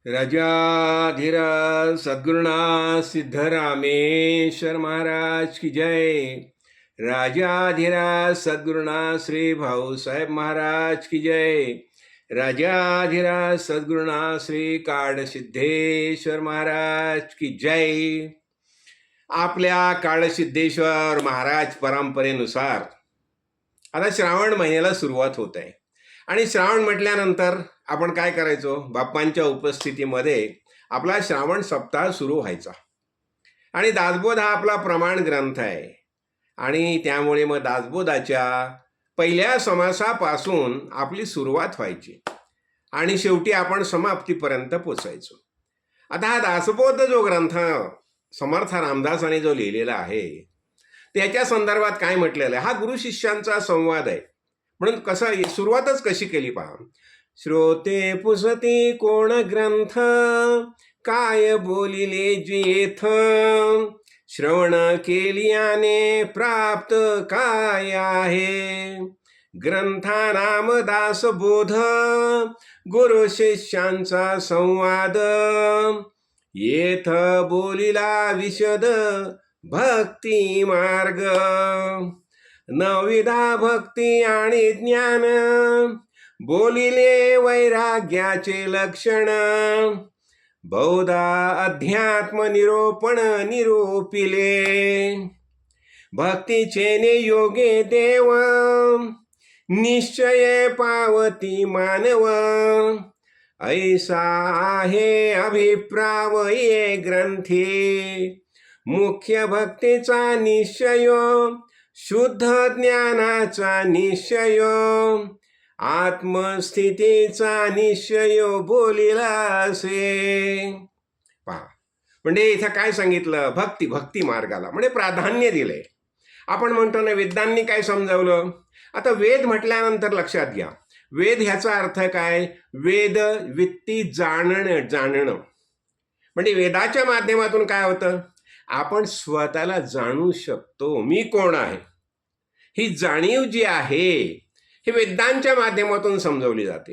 राजाधिराज सद्गुरुनाथ सिद्धरामेश्वर महाराज की जय। राजाधिराज सद्गुरुनाथ श्री भाऊसाहेब महाराज की जय। राजाधिराज सद्गुरुनाथ श्री काळसिद्धेश्वर महाराज की जय। आपल्या काळसिद्धेश्वर महाराज परंपरेनुसार आता श्रावण महिन्याला सुरुवात होत आहे आणि श्रावण म्हटल्यानंतर आपण काय करायचो? बाप्पांच्या उपस्थितीमध्ये आपला श्रावण सप्ताह सुरू व्हायचा आणि दासबोध हा आपला प्रमाण ग्रंथ आहे आणि त्यामुळे मग दासबोधाच्या पहिल्या समासापासून आपली सुरुवात व्हायची आणि शेवटी आपण समाप्तीपर्यंत पोचायचो। आता हा दासबोध जो ग्रंथ समर्थ रामदासांनी जो लिहिलेला आहे त्याच्या संदर्भात काय म्हटलेलं आहे? हा गुरु शिष्यांचा संवाद आहे। म्हणून कसं सुरुवातच कशी केली पहा। श्रोते पुसती कोण ग्रंथ, काय बोलिले जेथ, श्रवण केलियाने प्राप्त काय आहे। ग्रंथा नाम दासबोध, गुरु शिष्यांचा संवाद, येथ बोलिला विशद भक्ती मार्ग। नवविधा भक्ती आणि ज्ञान, बोलिले वैराग्याचे लक्षण, बहुधा अध्यात्म निरोपण निरोपिले। भक्तीचे नियोगे देव, निश्चय पावती मानव, ऐसा आहे अभिप्राव ये ग्रंथी। मुख्य भक्तीचा निश्चय, शुद्ध ज्ञानाचा निश्चय, आत्मस्थितीचा निश्चय बोलिला असे। पहा, म्हणजे इथं काय सांगितलं? भक्ती मार्गाला म्हणजे प्राधान्य दिलंय। आपण म्हणतो ना वेदांनी काय समजावलं? आता वेद म्हटल्यानंतर लक्षात घ्या, वेद ह्याचा अर्थ काय? वेद वित्ती जाणणं म्हणजे वेदाच्या माध्यमातून काय होतं? आपण स्वतःला जाणू शकतो, मी कोण आहे। ही जाणीव जी आहे हे वेदांच्या माध्यमातून समजवली जाते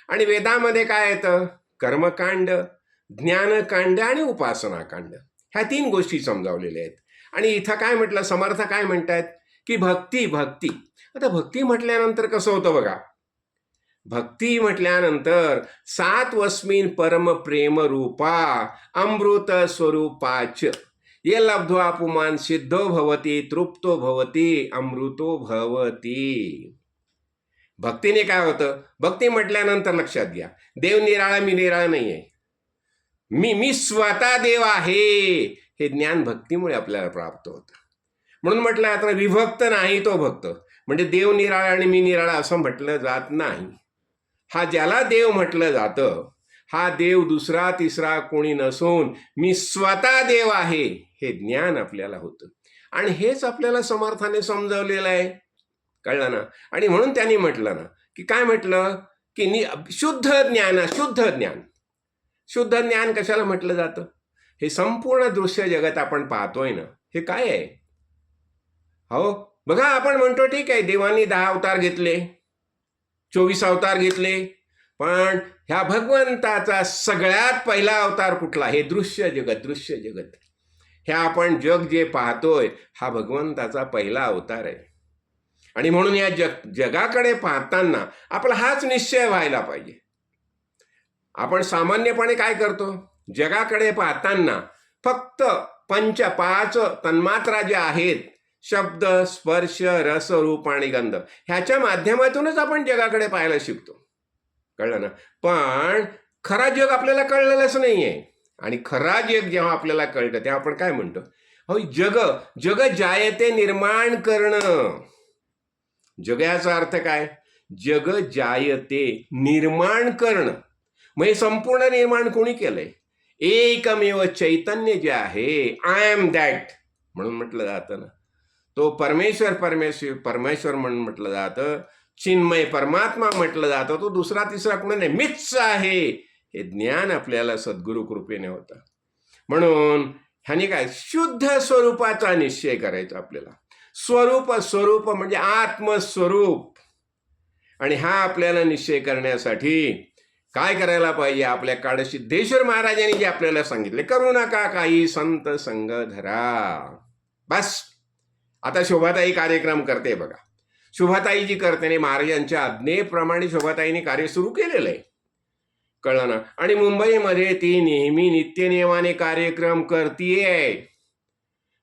आणि वेदामध्ये काय येतं? कर्मकांड, ज्ञानकांड आणि उपासनाकांड ह्या 3 गोष्टी समजावलेल्या आहेत। आणि इथं काय म्हटलं? समर्थ काय म्हणतात की भक्ती। आता भक्ती म्हटल्यानंतर कसं होतं बघा? भक्ती म्हटल्यानंतर सात्वस्मिन परम प्रेम रूपा अमृत स्वरूपाच ये लब्ध्वा पुमान सिद्धो भवती तृप्तो भवती अमृतो भवती। भक्तीने काय होतं? भक्ती म्हटल्यानंतर लक्षात घ्या, देव निराळा, मी निराळा नाही आहे, मी स्वतः देव आहे, हे ज्ञान भक्तीमुळे आपल्याला प्राप्त होतं। म्हणून म्हटलं आता विभक्त नाही तो भक्त, म्हणजे देव निराळा आणि मी निराळा असं म्हटलं जात नाही। हा ज्याला देव म्हटलं जातं हा देव दुसरा तिसरा कोणी नसून मी स्वतः देव आहे हे ज्ञान आपल्याला होतं आणि हेच आपल्याला समर्थाने समजावलेलं आहे। कळलं ना? आणि म्हणून त्यांनी म्हटलं ना की काय म्हटलं की शुद्ध ज्ञान कशाला म्हटलं जातं? हे संपूर्ण दृश्य जगत आपण पाहतोय ना, हे काय आहे? हो बघा, आपण म्हणतो ठीक आहे देवांनी 10 अवतार घेतले, 24 अवतार घेतले, पण ह्या भगवंताचा सगळ्यात पहिला अवतार कुठला? हे दृश्य जगत हे आपण जग जे पाहतोय हा भगवंताचा पहिला अवतार आहे। आणि म्हणून या जगाकडे पाहताना आपला हाच निश्चय व्हायला पाहिजे। आपण सामान्यपणे काय करतो? जगाकडे पाहताना फक्त 5 तन्मात्रा ज्या आहेत, शब्द, स्पर्श, रस, रूप आणि गंध, ह्याच्या माध्यमातूनच आपण जगाकडे पाहायला शिकतो। कळलं ना? पण खरा जग आपल्याला कळलेलंच नाहीये आणि खरा जग जेव्हा आपल्याला कळतं तेव्हा आपण काय म्हणतो? हो, जग जायते निर्माण करणं। जग याचा अर्थ काय? जग जायते निर्माण करणं, म्हणजे संपूर्ण निर्माण कोणी केलंय? एकमेव चैतन्य जे आहे, आय एम दॅट म्हणून म्हटलं जातं ना, तो परमेश्वर म्हणून म्हटलं जातं, चिन्मय परमात्मा म्हटलं जातं, तो दुसरा तिसरा कोणी नाही, मीच आहे हे ज्ञान आपल्याला सद्गुरु कृपेने होतं। म्हणून ह्याने काय? शुद्ध स्वरूपाचा निश्चय करायचा आपल्याला। स्वरूप म्हणजे आत्मस्वरूप, आणि हा आपल्याला निश्चय करण्यासाठी काय करायला पाहिजे? आपल्या काळसिद्धेश्वर महाराजांनी जे आपल्याला सांगितले, करू नका काही संत संग धरा. बस. आता शोभाताई कार्यक्रम करते बघा. शोभाताई जी करते महाराजांच्या आज्ञेप्रमाणे शोभाताईने कार्य सुरू केलेलं आहे, कळलं ना. आणि मुंबईमध्ये ती नेहमी नित्यनियमाने कार्यक्रम करतीये.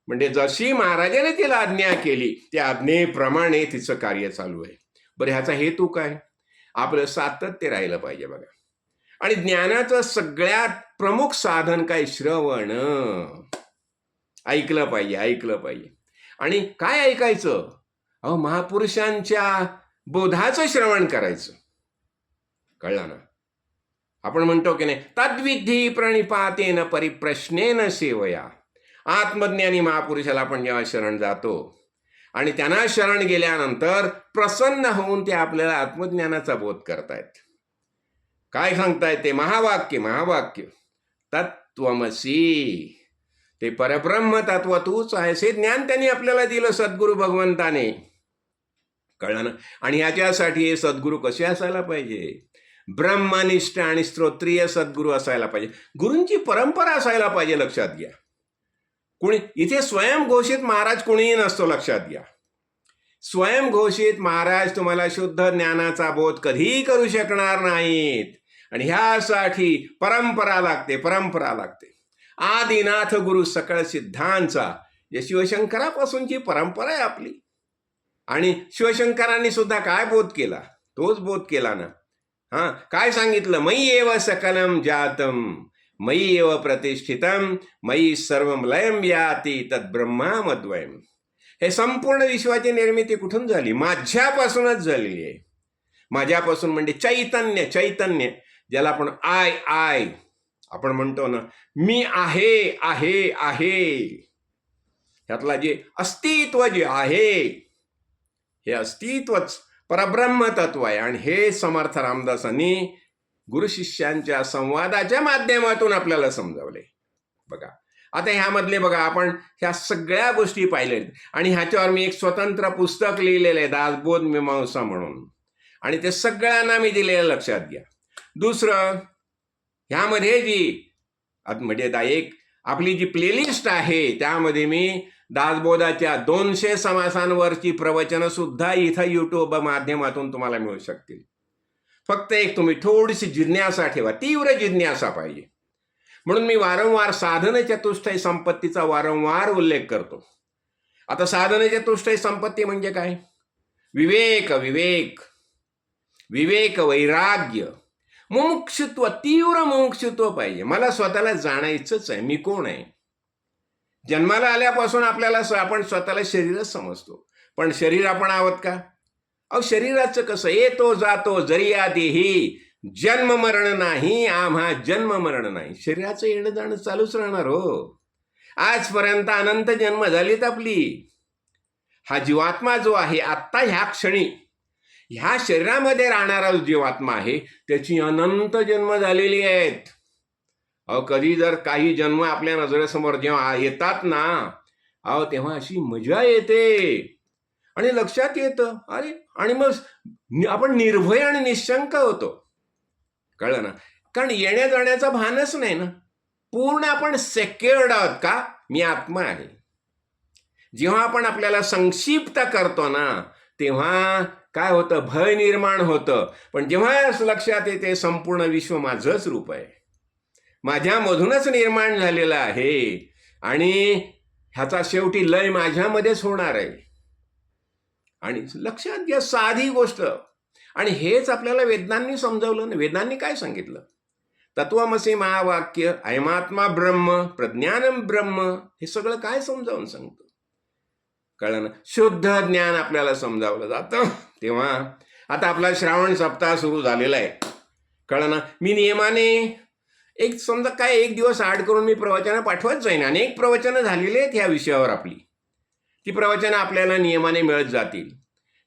म्हणजे जशी महाराजाने तिला आज्ञा केली त्या आज्ञेप्रमाणे तिचं कार्य चालू आहे. बरं, ह्याचा हेतू काय? आपलं सातत्य राहिलं पाहिजे बघा. आणि ज्ञानाचं सगळ्यात प्रमुख साधन काय? श्रवण. ऐकलं पाहिजे, ऐकलं पाहिजे. आणि काय ऐकायचं? महापुरुषांच्या बोधाचं श्रवण करायचं, कळलं ना. आपण म्हणतो की नाही, तद्विधी प्रणिपातेन परिप्रश्नेन सेवया. आत्मज्ञानी महापुरुषाला आपण जेव्हा शरण जातो आणि त्यांना शरण गेल्यानंतर प्रसन्न होऊन ते आपल्याला आत्मज्ञानाचा बोध करतायत. काय सांगतायत ते? महावाक्य, महावाक्य तत्त्वमसी. ते परब्रह्म तत्व तूच आहेस, हे ज्ञान त्यांनी आपल्याला दिलं सद्गुरू भगवंताने, कळलं ना. आणि ह्याच्यासाठी हे सद्गुरू कसे असायला पाहिजे? ब्रह्मनिष्ठ आणि स्तोत्रीय सद्गुरू असायला पाहिजे. गुरूंची परंपरा असायला पाहिजे, लक्षात घ्या. कुणी इथे स्वयंघोषित महाराज कुणीही नसतो, लक्षात घ्या. स्वयंघोषित महाराज तुम्हाला शुद्ध ज्ञानाचा बोध कधीही करू शकणार नाहीत. आणि ह्यासाठी परंपरा लागते, परंपरा लागते. आदिनाथ गुरु सकळ सिद्धांचा, जे शिवशंकरापासूनची परंपरा आहे आपली. आणि शिवशंकरांनी सुद्धा काय बोध केला? तोच बोध केला ना. काय सांगितलं? मयि एव सकलम जातम मयि एव प्रतिष्ठितम मयि सर्वम लयम याति तद्ब्रह्मामद्वयम. हे संपूर्ण विश्वाची निर्मिती कुठून झाली? माझ्यापासूनच झालेली आहे. माझ्यापासून म्हणजे चैतन्य, चैतन्य ज्याला आपण आय आपण म्हणतो ना, मी आहे आहे आहे. ह्यातला जे अस्तित्व जे आहे, हे अस्तित्वच परब्रह्म तत्व आहे. आणि हे समर्थ रामदासांनी गुरुशिष्यांच्या संवादाच्या माध्यमातून आपल्याला समजावले बघा. आता ह्यामधले बघा, आपण ह्या सगळ्या गोष्टी पाहिल्या आणि ह्याच्यावर मी एक स्वतंत्र पुस्तक लिहिलेलं आहे, दासबोध मीमांसा म्हणून. आणि ते सगळ्यांना मी दिलेलं, लक्षात घ्या. दुसरं, ह्यामध्ये जी म्हणजे एक आपली जी प्लेलिस्ट आहे त्यामध्ये मी दासबोधाच्या 200 समासांवरची प्रवचनं सुद्धा इथं यूट्यूब माध्यमातून तुम्हाला मिळू शकतील. फक्त एक तुम्ही थोडीशी जिज्ञासा ठेवा, तीव्र जिज्ञासा पाहिजे. म्हणून मी वारंवार साधन चतुष्टय संपत्तीचा वारंवार उल्लेख करतो. आता साधन चतुष्टय संपत्ती म्हणजे काय? विवेक, विवेक, विवेक, वैराग्य, मुमुक्षुत्व, तीव्र मुमुक्षुत्व पाहिजे. मला स्वतःला जाणायचंच आहे, मी कोण आहे. जन्माला आल्यापासून आपल्याला आपण स्वतःला शरीरच समजतो, पण शरीर आपण आहोत का? शरीराचं कसं? येतो जातो जरिया देही, जन्म मरण नाही आम्हा, जन्म मरण नाही. शरीराचं येणं जाणं चालूच राहणार हो. आजपर्यंत अनंत जन्म झालीत आपली. हा जीवात्मा जो आहे आत्ता ह्या क्षणी ह्या शरीरामध्ये राहणारा जीवात्मा आहे, त्याची अनंत जन्म झालेली आहेत. कधी जर काही जन्म आपल्या नजरेसमोर जेव्हा येतात ना, तेव्हा अशी मजा येते आणि लक्षात येतं, अरे, आणि मग आपण निर्भय आणि निशंक होतो, कळलं ना. कारण येण्या जाण्याचं भानच नाही ना. पूर्ण आपण सेक्युर्ड आहोत का? मी आत्मा आहे. जेव्हा आपण आपल्याला संक्षिप्त करतो ना, तेव्हा काय होतं? भय निर्माण होतं. पण जेव्हा लक्षात येते संपूर्ण विश्व माझंच रूप आहे, माझ्यामधूनच निर्माण झालेलं आहे आणि ह्याचा शेवटी लय माझ्यामध्येच होणार आहे. आणि लक्षात घ्या, साधी गोष्ट. आणि हेच आपल्याला वेदांनी समजावलं ना. वेदांनी काय सांगितलं? तत्वमसी महावाक्य, अयमात्मा ब्रह्म, प्रज्ञानम ब्रह्म, हे सगळं काय समजावून सांगतं, कळलं ना. शुद्ध ज्ञान आपल्याला समजावलं जातं. तेव्हा आता आपला श्रावण सप्ताह सुरू झालेला आहे, कळलं ना. मी नियमाने एक समजा काय एक दिवस आड करून मी प्रवचनं पाठवत जाईन. अनेक प्रवचनं झालेली आहेत ह्या विषयावर आपली. ती प्रवचनं आपल्याला नियमाने मिळत जातील,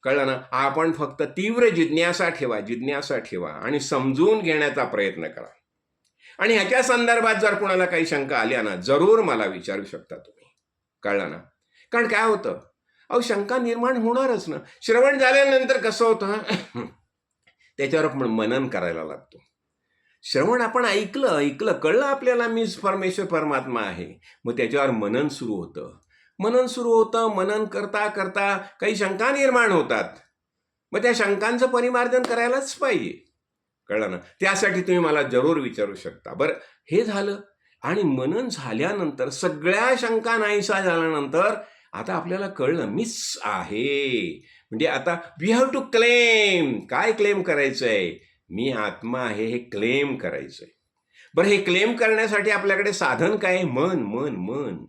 कळलं ना. आपण फक्त तीव्र जिज्ञासा ठेवा, जिज्ञासा ठेवा आणि समजून घेण्याचा प्रयत्न करा. आणि ह्याच्या संदर्भात जर कोणाला काही शंका आल्या ना, जरूर मला विचारू शकता तुम्ही, कळलं ना. कारण काय होतं, शंका निर्माण होणारच ना. श्रवण झाल्यानंतर कसं होतं, त्याच्यावर आपण मनन करायला लागतो. श्रवण आपण ऐकलं कळलं आपल्याला मीच परमेश्वर परमात्मा आहे. मग त्याच्यावर मनन सुरू होतं. मनन करता करता काही शंका निर्माण होतात. मग त्या शंकांचं परिमार्जन करायलाच पाहिजे. कळलं ना? त्यासाठी तुम्ही मला जरूर विचारू शकता. बरं, हे झालं. आणि मनन झाल्यानंतर सगळ्या शंका नाहीसा झाल्यानंतर आता आपल्याला कळलं मीच आहे. म्हणजे आता वी हॅव टू क्लेम. काय क्लेम करायचं आहे? मी आत्मा आहे हे क्लेम करायचं आहे. बरं, हे क्लेम करण्यासाठी आपल्याकडे साधन काय आहे? मन.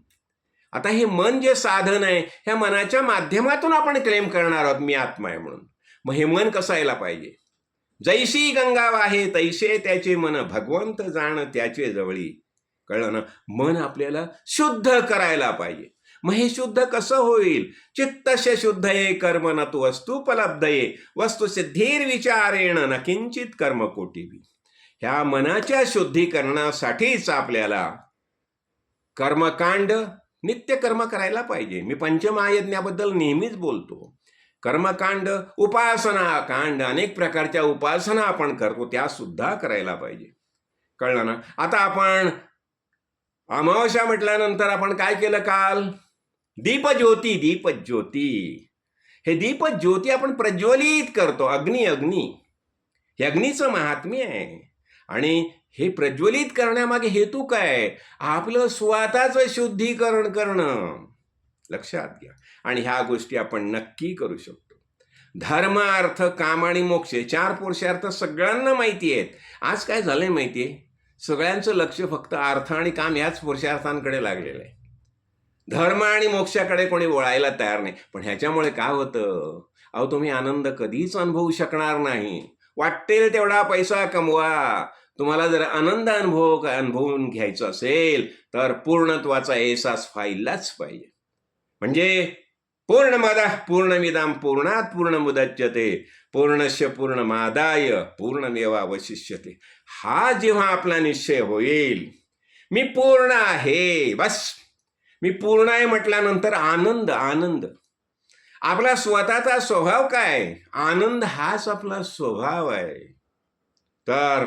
आता हे मन जे साधन आहे, ह्या मनाच्या माध्यमातून आपण क्लेम करणार आहोत मी आत्मा आहे म्हणून. मग हे मन कसं यायला पाहिजे? जैसी गंगा वाहे तैसे त्याचे मन, भगवंत जाण त्याचे जवळी. कळलं ना? मन आपल्याला शुद्ध करायला पाहिजे. मग हे शुद्ध कसं होईल? चित्तस्य शुद्ध ये कर्म न तू वस्तुपलब्ध ये वस्तु सिद्धीर विचारेण न किंचित कर्म कोटीबी. ह्या मनाच्या शुद्धीकरणासाठीच आपल्याला कर्मकांड नित्य कर्म करायला पाहिजे. मी पंचमहायज्ञाबद्दल नेहमीच बोलतो. कर्मकांड, उपासना कांड, अनेक प्रकारच्या उपासना आपण करतो, त्या सुद्धा करायला पाहिजे. कळलं ना? आता आपण अमावस्या म्हटल्यानंतर आपण काय केलं काल? दीपज्योती. हे दीपज्योती आपण प्रज्वलित करतो. अग्नी हे अग्नीचं महात्म्य आहे. आणि हे प्रज्वलित करण्यामागे हेतू काय? आपलं स्वतःचं शुद्धीकरण करणं. लक्षात घ्या. आणि ह्या गोष्टी आपण नक्की करू शकतो. धर्म, अर्थ, काम आणि मोक्ष 4 पुरुषार्थ सगळ्यांना माहिती आहेत. आज काय झालंय माहिती आहे? सगळ्यांचं लक्ष फक्त अर्थ आणि काम याच पुरुषार्थांकडे लागलेलं आहे. धर्म आणि मोक्षाकडे कोणी वळायला तयार नाही. पण ह्याच्यामुळे काय होतं? अहो, तुम्ही आनंद कधीच अनुभवू शकणार नाही. वाटेल तेवढा पैसा कमवा. तुम्हाला जर आनंद अनुभवून घ्यायचा असेल तर पूर्णत्वाचा एहसास व्हायलाच पाहिजे. म्हणजे पूर्णमदः पूर्णमिदं पूर्णात् पूर्णमुदच्यते पूर्णस्य पूर्णमादाय पूर्णमेवावशिष्यते. हा जेव्हा आपला निश्चय होईल, मी पूर्ण आहे, बस मी पूर्ण आहे म्हटल्यानंतर आनंद. आपला स्वतःचा स्वभाव काय? आनंद हाच आपला स्वभाव आहे. तर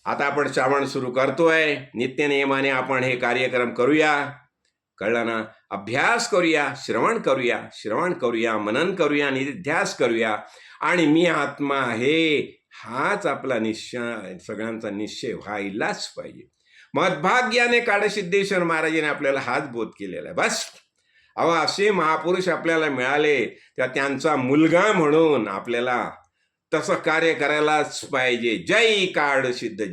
आता आपण श्रावण सुरू करतोय. नित्यनियमाने आपण हे कार्यक्रम करूया. कळलं ना? अभ्यास करूया, श्रवण करूया, मनन करूया, निध्यास करूया. आणि मी आत्मा आहे हाच आपला निश्चय, सगळ्यांचा निश्चय व्हायलाच पाहिजे. मद्भाग्याने काळसिद्धेश्वर महाराजांनी आपल्याला हाच बोध केलेला आहे. बस, अहो, असे महापुरुष आपल्याला मिळाले, त्यांचा मुलगा म्हणून आपल्याला तसं कार्य करायलाच पाहिजे. जय काळसिद्ध.